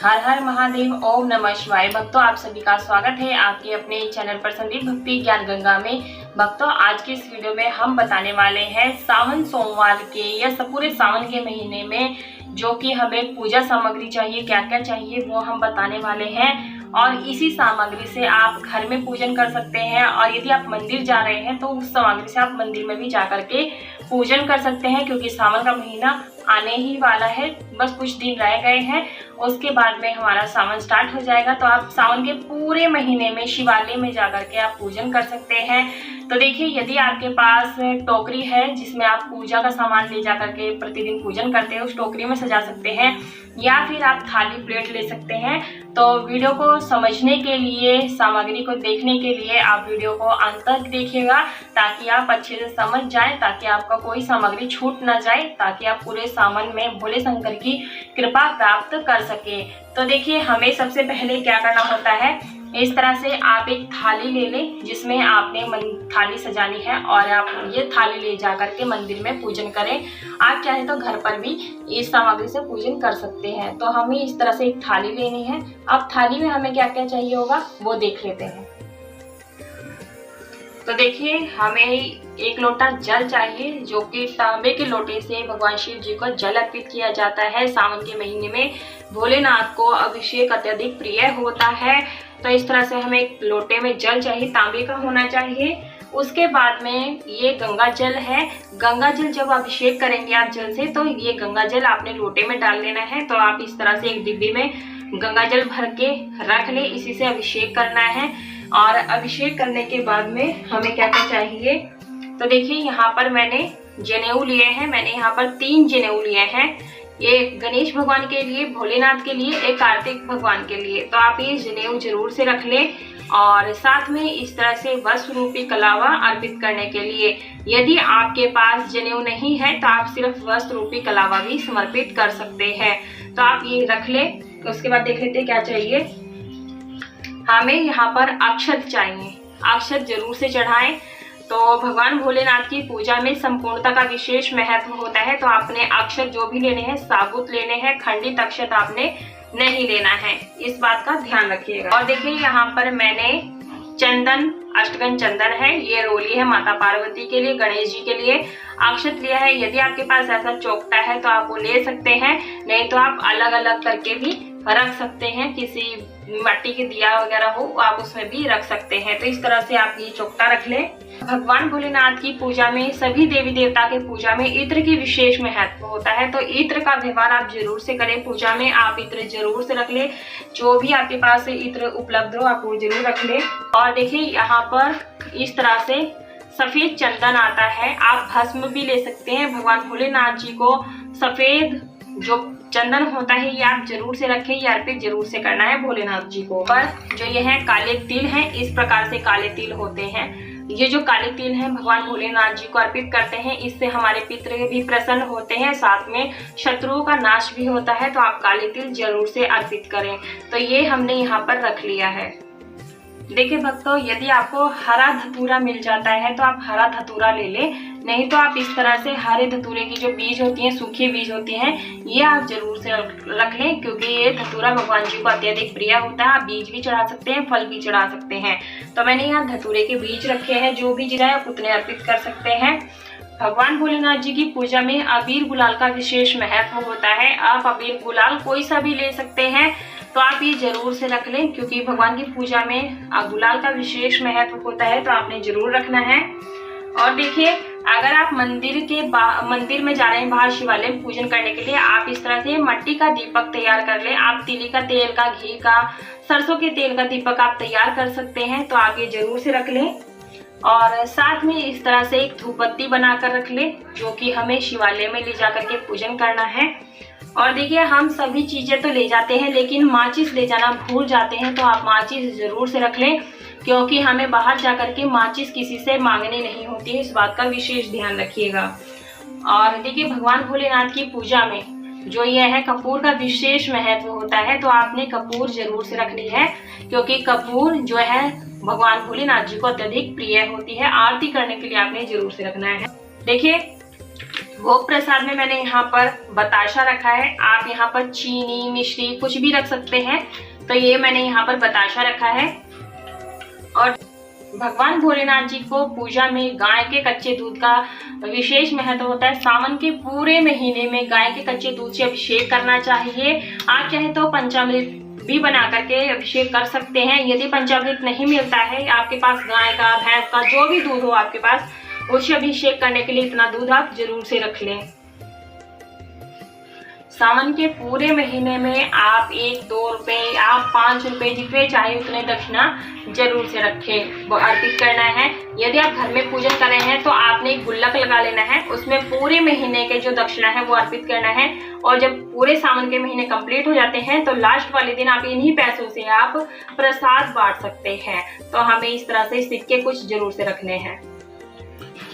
हर हर महादेव। ओम नमः शिवाय। भक्तों, आप सभी का स्वागत है आपके अपने चैनल पर संदीप भक्ति ज्ञान गंगा में। भक्तों, आज की इस वीडियो में हम बताने वाले हैं सावन सोमवार के या पूरे सावन के महीने में जो कि हमें पूजा सामग्री चाहिए, क्या क्या चाहिए वो हम बताने वाले हैं। और इसी सामग्री से आप घर में पूजन कर सकते हैं, और यदि आप मंदिर जा रहे हैं तो उस सामग्री से आप मंदिर में भी जा करके पूजन कर सकते हैं, क्योंकि सावन का महीना आने ही वाला है। बस कुछ दिन रह गए हैं, उसके बाद में हमारा सावन स्टार्ट हो जाएगा। तो आप सावन के पूरे महीने में शिवालय में जाकर के आप पूजन कर सकते हैं। तो देखिए, यदि आपके पास टोकरी है जिसमें आप पूजा का सामान ले जा करके प्रतिदिन पूजन करते हैं, उस टोकरी में सजा सकते हैं, या फिर आप थाली प्लेट ले सकते हैं। तो वीडियो को समझने के लिए, सामग्री को देखने के लिए आप वीडियो को अंत तक देखिएगा, ताकि आप अच्छे से समझ जाएं, ताकि आपका कोई सामग्री छूट ना जाए, ताकि आप पूरे सावन में भोले शंकर की कृपा प्राप्त कर सके। तो देखिए, हमें सबसे पहले क्या करना होता है, इस तरह से आप एक थाली ले लें जिसमें आपने थाली सजानी है, और आप ये थाली ले जा करके मंदिर में पूजन करें। आप चाहे तो घर पर भी इस सामग्री से पूजन कर सकते हैं। तो हमें इस तरह से एक थाली लेनी है। अब थाली में हमें क्या क्या चाहिए होगा वो देख लेते हैं। तो देखिए, हमें एक लोटा जल चाहिए, जो कि तांबे के लोटे से भगवान शिव जी को जल अर्पित किया जाता है। सावन के महीने में भोलेनाथ को अभिषेक अत्यधिक प्रिय होता है। तो इस तरह से हमें एक लोटे में जल चाहिए, तांबे का होना चाहिए। उसके बाद में ये गंगा जल है। गंगा जल जब अभिषेक करेंगे आप जल से, तो ये गंगा जल आपने लोटे में डाल लेना है। तो आप इस तरह से एक डिब्बी में गंगा जल भर के रख ले, इसी से अभिषेक करना है। और अभिषेक करने के बाद में हमें क्या क्या चाहिए, तो देखिए, यहाँ पर मैंने जनेऊ लिए हैं। मैंने यहाँ पर 3 जनेऊ लिए हैं। ये गणेश भगवान के लिए, भोलेनाथ के लिए, एक कार्तिक भगवान के लिए। तो आप ये जनेऊ जरूर से रख लें। और साथ में इस तरह से वस्त्र रूपी कलावा अर्पित करने के लिए, यदि आपके पास जनेऊ नहीं है तो आप सिर्फ वस्त्र रूपी कलावा भी समर्पित कर सकते हैं। तो आप ये रख लें। उसके बाद देख लेते हैं क्या चाहिए। हमें यहाँ पर अक्षत चाहिए, अक्षत जरूर से चढ़ाएं। तो भगवान भोलेनाथ की पूजा में संपूर्णता का विशेष महत्व होता है। तो आपने अक्षत जो भी लेने हैं, साबुत लेने हैं, खंडित अक्षत आपने नहीं लेना है, इस बात का ध्यान रखिएगा। और देखिए, यहाँ पर मैंने चंदन, अष्टगंध चंदन है, ये रोली है माता पार्वती के लिए, गणेश जी के लिए अक्षत लिया है। यदि आपके पास ऐसा चौकटा है तो आप वो ले सकते हैं, नहीं तो आप अलग अलग करके भी रख सकते हैं। किसी मिट्टी के दिया वगैरह हो आप उसमें भी रख सकते हैं। तो इस तरह से आप ये चौकटा रख लें। भगवान भोलेनाथ की पूजा में, सभी देवी देवता के पूजा में इत्र की विशेष महत्व होता है। तो इत्र का व्यवहार आप जरूर से करें। पूजा में आप इत्र जरूर से रख ले, जो भी आपके पास इत्र उपलब्ध हो आप वो जरूर रख ले। और देखिए, यहाँ पर इस तरह से सफेद चंदन आता है, आप भस्म भी ले सकते हैं। भगवान भोलेनाथ जी को सफेद जो चंदन होता है ये आप जरूर से रखें, ये अर्पित जरूर से करना है भोलेनाथ जी को। पर जो ये है काले तिल हैं, इस प्रकार से काले तिल होते हैं। ये जो काले तिल हैं भगवान भोलेनाथ जी को अर्पित करते हैं, इससे हमारे पितृ भी प्रसन्न होते हैं, साथ में शत्रुओं का नाश भी होता है। तो आप काले तिल जरूर से अर्पित करें। तो ये हमने यहाँ पर रख लिया है। देखिए भक्तों, यदि आपको हरा धतूरा मिल जाता है तो आप हरा धतूरा ले लें, नहीं तो आप इस तरह से हरे धतूरे की जो बीज होती हैं, सूखे बीज होती हैं, ये आप जरूर से रख लें, क्योंकि ये धतूरा भगवान जी को अत्यधिक प्रिय होता है। आप बीज भी चढ़ा सकते हैं, फल भी चढ़ा सकते हैं। तो मैंने यहाँ धतूरे के बीज रखे हैं, जो भी चाहे आप उतने अर्पित कर सकते हैं। भगवान भोलेनाथ जी की पूजा में अबीर गुलाल का विशेष महत्व होता है। आप अबीर गुलाल कोई सा भी ले सकते हैं, तो आप ये जरूर से रख लें, क्योंकि भगवान की पूजा में गुलाल का विशेष महत्व होता है। तो आपने जरूर रखना है। और देखिए, अगर आप मंदिर में जा रहे हैं, बाहर शिवालय में पूजन करने के लिए, आप इस तरह से मट्टी का दीपक तैयार कर लें। आप तिली का तेल का, घी का, सरसों के तेल का दीपक आप तैयार कर सकते हैं। तो आप ये जरूर से रख लें। और साथ में इस तरह से एक धूपबत्ती बनाकर रख ले, जो कि हमें शिवालय में ले जाकर के पूजन करना है। और देखिए, हम सभी चीजें तो ले जाते हैं, लेकिन माचिस ले जाना भूल जाते हैं। तो आप माचिस जरूर से रख लें, क्योंकि हमें बाहर जाकर के माचिस किसी से मांगनी नहीं होती है, इस बात का विशेष ध्यान रखिएगा। और देखिए, भगवान भोलेनाथ की पूजा में जो ये है कपूर का विशेष महत्व होता है। तो आपने कपूर जरूर से रखनी है, क्योंकि कपूर जो है भगवान भोलेनाथ जी को अत्यधिक प्रिय होती है। आरती करने के लिए आपने जरूर से रखना है। देखिए, भोग प्रसाद में मैंने यहाँ पर बताशा रखा है। आप यहाँ पर चीनी, मिश्री कुछ भी रख सकते हैं। तो ये मैंने यहाँ पर बताशा रखा है। और भगवान भोलेनाथ जी को पूजा में गाय के कच्चे दूध का विशेष महत्व होता है। सावन के पूरे महीने में गाय के कच्चे दूध से अभिषेक करना चाहिए। आप चाहे तो पंचामृत भी बना करके अभिषेक कर सकते हैं। यदि पंचामृत नहीं मिलता है, आपके पास गाय का, भैंस का जो भी दूध हो आपके पास, उससे अभिषेक करने के लिए इतना दूध आप जरूर से रख लें। सावन के पूरे महीने में आप 1-2 रुपए, आप 5 रुपए, जितने चाहे उतने दक्षिणा जरूर से रखें, वो अर्पित करना है। यदि आप घर में पूजन कर रहे हैं तो आपने एक गुल्लक लगा लेना है, उसमें पूरे महीने के जो दक्षिणा है वो अर्पित करना है। और जब पूरे सावन के महीने कंप्लीट हो जाते हैं तो लास्ट वाले दिन आप इन्हीं पैसों से आप प्रसाद बांट सकते हैं। तो हमें इस तरह से सिक्के कुछ जरूर से रखने हैं।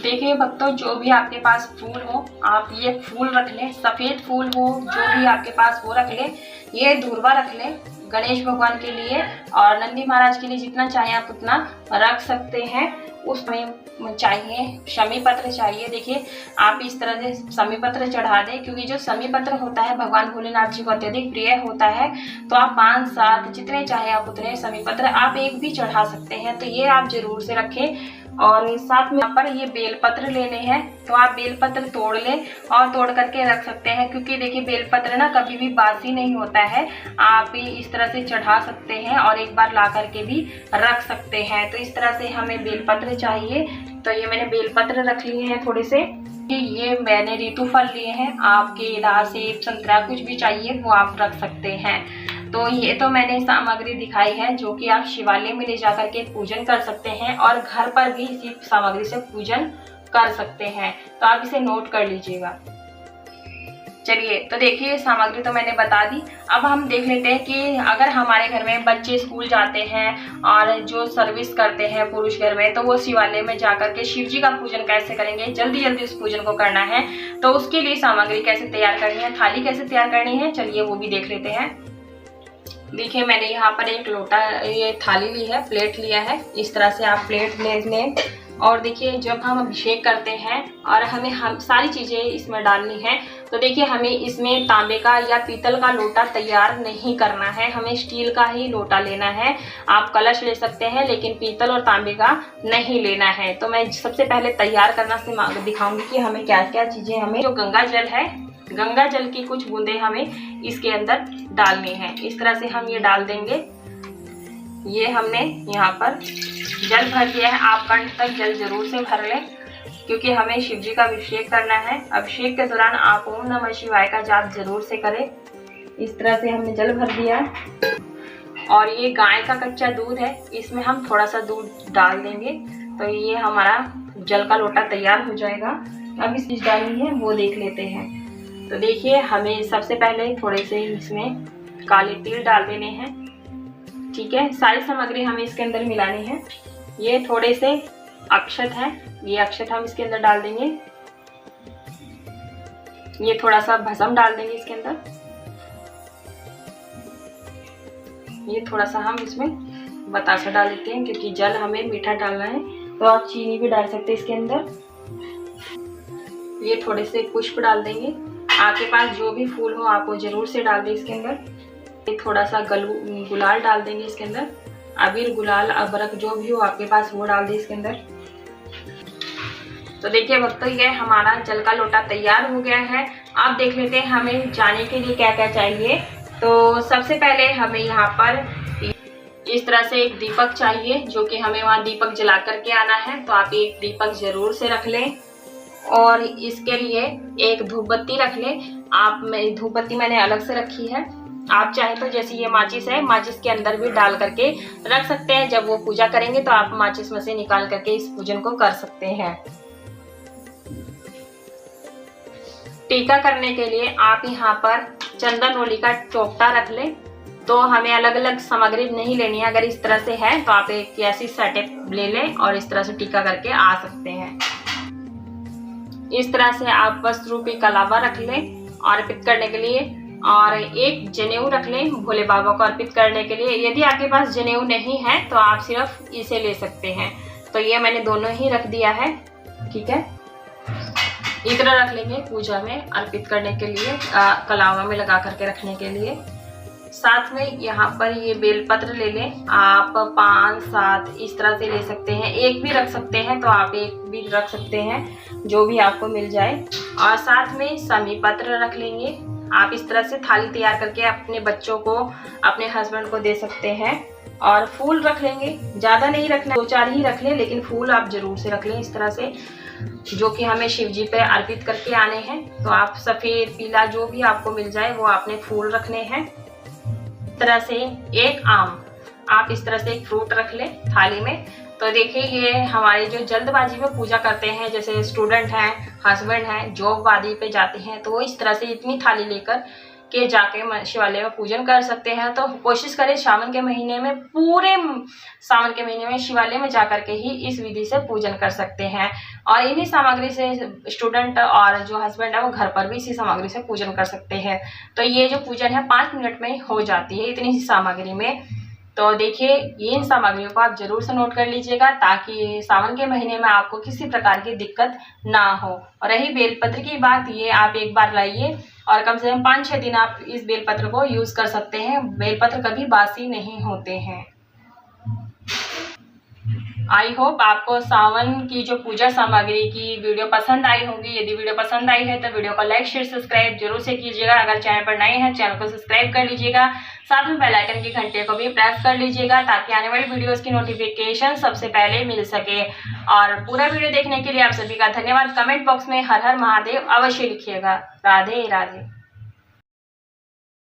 देखिए भक्तों, जो भी आपके पास फूल हो आप ये फूल रख लें। सफ़ेद फूल हो जो भी आपके पास वो रख लें। ये दूर्वा रख लें गणेश भगवान के लिए, और नंदी महाराज के लिए जितना चाहे आप उतना रख सकते हैं। उसमें चाहिए शमी पत्र चाहिए। देखिए आप इस तरह से शमी पत्र चढ़ा दें, क्योंकि जो शमी पत्र होता है भगवान भोलेनाथ जी को अत्यधिक प्रिय होता है। तो आप 5-7 जितने चाहे आप उतने शमी पत्र, आप एक भी चढ़ा सकते हैं। तो ये आप जरूर से रखें। और साथ में यहाँ पर ये बेलपत्र लेने हैं, तो आप बेलपत्र तोड़ लें और तोड़ करके रख सकते हैं। क्योंकि देखिए बेलपत्र ना कभी भी बासी नहीं होता है। आप इस तरह से चढ़ा सकते हैं और एक बार ला करके भी रख सकते हैं। तो इस तरह से हमें बेलपत्र चाहिए। तो ये मैंने बेलपत्र रख लिए हैं थोड़े से। ये मैंने ऋतु फल लिए हैं। आप केला, सेब, संतरा कुछ भी चाहिए वो आप रख सकते हैं। तो ये तो मैंने सामग्री दिखाई है जो कि आप शिवालय में ले जाकर के पूजन कर सकते हैं और घर पर भी इसी सामग्री से पूजन कर सकते हैं। तो आप इसे नोट कर लीजिएगा। चलिए, तो देखिए सामग्री तो मैंने बता दी। अब हम देख लेते हैं कि अगर हमारे घर में बच्चे स्कूल जाते हैं और जो सर्विस करते हैं पुरुष घर में, तो वो शिवालय में जाकर के शिव जी का पूजन कैसे करेंगे, जल्दी जल्दी उस पूजन को करना है। तो उसके लिए सामग्री कैसे तैयार करनी है, थाली कैसे तैयार करनी है, चलिए वो भी देख लेते हैं। देखिए मैंने यहाँ पर एक लोटा, ये थाली ली है, प्लेट लिया है। इस तरह से आप प्लेट ले लें। और देखिए जब हम अभिषेक करते हैं और हम सारी चीज़ें इसमें डालनी है, तो देखिए हमें इसमें तांबे का या पीतल का लोटा तैयार नहीं करना है, हमें स्टील का ही लोटा लेना है। आप कलश ले सकते हैं लेकिन पीतल और तांबे का नहीं लेना है। तो मैं सबसे पहले तैयार करना से दिखाऊंगी कि हमें क्या क्या चीज़ें, हमें जो गंगा जल है, गंगा जल की कुछ बूंदे हमें इसके अंदर डालनी है। इस तरह से हम ये डाल देंगे। ये हमने यहाँ पर जल भर दिया है। आप कंठ तक जल जरूर से भर लें, क्योंकि हमें शिव जी का अभिषेक करना है। अभिषेक के दौरान आप ओम नमः शिवाय का जाप जरूर से करें। इस तरह से हमने जल भर दिया। और ये गाय का कच्चा दूध है, इसमें हम थोड़ा सा दूध डाल देंगे। तो ये हमारा जल का लोटा तैयार हो जाएगा। अब इस चीज डालनी है वो देख लेते हैं। तो देखिए हमें सबसे पहले थोड़े से इसमें काले तिल डाल देने हैं। ठीक है, सारी सामग्री हमें इसके अंदर मिलानी है। ये थोड़े से अक्षत है, ये अक्षत हम इसके अंदर डाल देंगे। ये थोड़ा सा भस्म डाल देंगे इसके अंदर। ये थोड़ा सा हम इसमें बतासा डाल देते हैं, क्योंकि जल हमें मीठा डालना है। तो आप चीनी भी डाल सकते हैं इसके अंदर। ये थोड़े से पुष्प डाल देंगे। आपके पास जो भी फूल हो आप वो जरूर से डाल दें इसके अंदर। थोड़ा सा गुलाल डाल देंगे इसके अंदर। अबीर, गुलाल, अबरक जो भी हो आपके पास वो डाल दें इसके अंदर। तो देखिए भक्तों, ये हमारा जल का लोटा तैयार हो गया है। अब देख लेते हैं हमें जाने के लिए क्या क्या चाहिए। तो सबसे पहले हमें यहाँ पर इस तरह से एक दीपक चाहिए, जो कि हमें वहाँ दीपक जला करके आना है। तो आप एक दीपक जरूर से रख लें। और इसके लिए एक धूपबत्ती रख लें। धूपबत्ती मैंने अलग से रखी है। आप चाहे तो जैसे ये माचिस है, माचिस के अंदर भी डाल करके रख सकते हैं। जब वो पूजा करेंगे तो आप माचिस में से निकाल करके इस पूजन को कर सकते हैं। टीका करने के लिए आप यहाँ पर चंदन रोली का चोपटा रख लें। तो हमें अलग अलग सामग्री नहीं लेनी है। अगर इस तरह से है तो आप एक ऐसी सेटअप ले लें और इस तरह से टीका करके आ सकते हैं। इस तरह से आप वस्त्र रूपी कलावा रख लें अर्पित करने के लिए, और एक जनेऊ रख लें भोले बाबा को अर्पित करने के लिए। यदि आपके पास जनेऊ नहीं है तो आप सिर्फ इसे ले सकते हैं। तो ये मैंने दोनों ही रख दिया है। ठीक है, इत्र रख लेंगे पूजा में अर्पित करने के लिए, कलावा में लगा करके रखने के लिए। साथ में यहाँ पर ये बेलपत्र ले लें आप, 5-7 इस तरह से ले सकते हैं, एक भी रख सकते हैं तो आप एक भी रख सकते हैं, जो भी आपको मिल जाए। और साथ में समी पत्र रख लेंगे। आप इस तरह से थाली तैयार करके अपने बच्चों को, अपने हस्बैंड को दे सकते हैं। और फूल रख लेंगे, ज़्यादा नहीं रखना, 2-4 ही रख लें, लेकिन फूल आप जरूर से रख लें इस तरह से, जो कि हमें शिव जी पे अर्पित करके आने हैं। तो आप सफ़ेद, पीला जो भी आपको मिल जाए वो आपने फूल रखने हैं। इस तरह से एक आम, आप इस तरह से एक फ्रूट रख लें थाली में। तो देखिए ये हमारे जो जल्दबाजी में पूजा करते हैं, जैसे स्टूडेंट हैं, हस्बैंड हैं, जॉब आदि पे जाते हैं, तो वो इस तरह से इतनी थाली लेकर के जाके शिवालय में पूजन कर सकते हैं। तो कोशिश करें सावन के महीने में, पूरे सावन के महीने में शिवालय में जाकर के ही इस विधि से पूजन कर सकते हैं। और इन्हीं सामग्री से स्टूडेंट और जो हस्बैंड है वो घर पर भी इसी सामग्री से पूजन कर सकते हैं। तो ये जो पूजन है 5 मिनट में हो जाती है इतनी सी सामग्री में। तो देखिए ये इन सामग्रियों को आप जरूर से नोट कर लीजिएगा, ताकि सावन के महीने में आपको किसी प्रकार की दिक्कत ना हो। और रही बेलपत्र की बात, ये आप एक बार लाइए और कम से कम 5-6 दिन आप इस बेलपत्र को यूज कर सकते हैं। बेलपत्र कभी बासी नहीं होते हैं। आई होप आपको सावन की जो पूजा सामग्री की वीडियो पसंद आई होगी। यदि वीडियो पसंद आई है तो वीडियो को लाइक, शेयर, सब्सक्राइब जरूर से कीजिएगा। अगर चैनल पर नए हैं चैनल को सब्सक्राइब कर लीजिएगा, साथ में बेल आइकन की घंटे को भी प्रेस कर लीजिएगा, ताकि आने वाली वीडियोस की नोटिफिकेशन सबसे पहले मिल सके। और पूरा वीडियो देखने के लिए आप सभी का धन्यवाद। कमेंट बॉक्स में हर हर महादेव अवश्य लिखिएगा। राधे राधे।